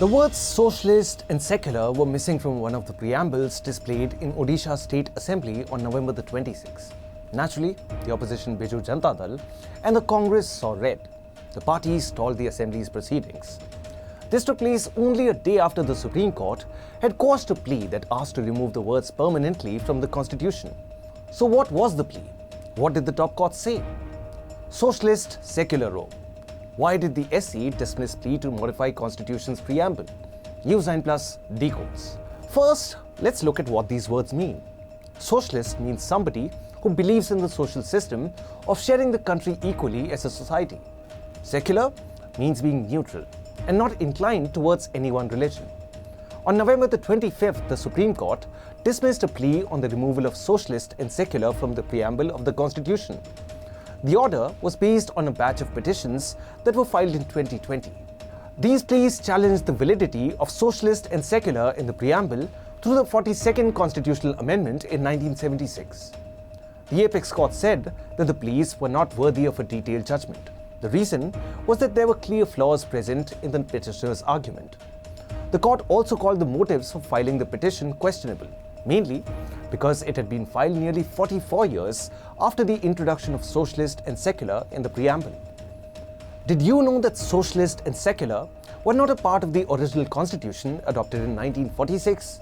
The words socialist and secular were missing from one of the preambles displayed in Odisha State Assembly on November the 26th. Naturally, the opposition Biju Janata and the Congress saw red. The parties stalled the Assembly's proceedings. This took place only a day after the Supreme Court had quashed a plea that asked to remove the words permanently from the Constitution. So what was the plea? What did the top court say? Socialist, secular row. Why did the SC dismiss plea to modify Constitution's preamble? News9 plus Decodes. First, let's look at what these words mean. Socialist means somebody who believes in the social system of sharing the country equally as a society. Secular means being neutral and not inclined towards any one religion. On November the 25th, the Supreme Court dismissed a plea on the removal of socialist and secular from the preamble of the Constitution. The order was based on a batch of petitions that were filed in 2020. These pleas challenged the validity of socialist and secular in the preamble through the 42nd Constitutional Amendment in 1976. The Apex Court said that the pleas were not worthy of a detailed judgment. The reason was that there were clear flaws present in the petitioner's argument. The court also called the motives for filing the petition questionable, mainly because it had been filed nearly 44 years after the introduction of socialist and secular in the preamble. Did you know that socialist and secular were not a part of the original Constitution adopted in 1946?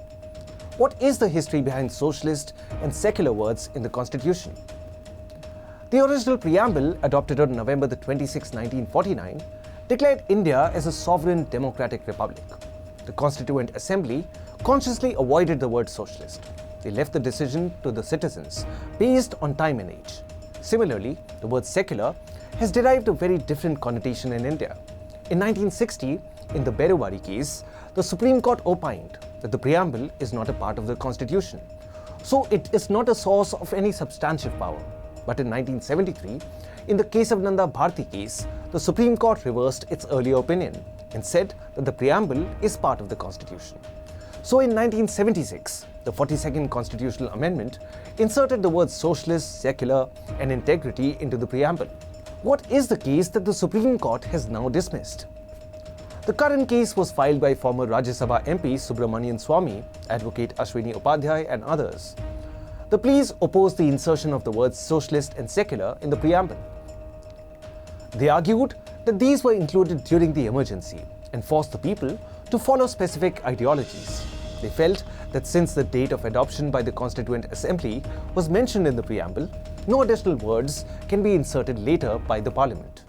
What is the history behind socialist and secular words in the Constitution? The original preamble, adopted on November the 26, 1949, declared India as a sovereign democratic republic. The Constituent Assembly consciously avoided the word socialist. They left the decision to the citizens based on time and age. Similarly, the word secular has derived a very different connotation in India. In 1960, in the Berubari case, the Supreme Court opined that the preamble is not a part of the Constitution, so it is not a source of any substantive power. But in 1973, in the case of Nanda Bharti case, the Supreme Court reversed its earlier opinion and said that the preamble is part of the Constitution. So in 1976, the 42nd Constitutional Amendment inserted the words socialist, secular, and integrity into the preamble. What is the case that the Supreme Court has now dismissed? The current case was filed by former Rajya Sabha MP Subramanian Swamy, Advocate Ashwini Upadhyay, and others. The pleas opposed the insertion of the words socialist and secular in the preamble. They argued that these were included during the emergency and forced the people to follow specific ideologies. They felt that since the date of adoption by the Constituent Assembly was mentioned in the preamble, no additional words can be inserted later by the Parliament.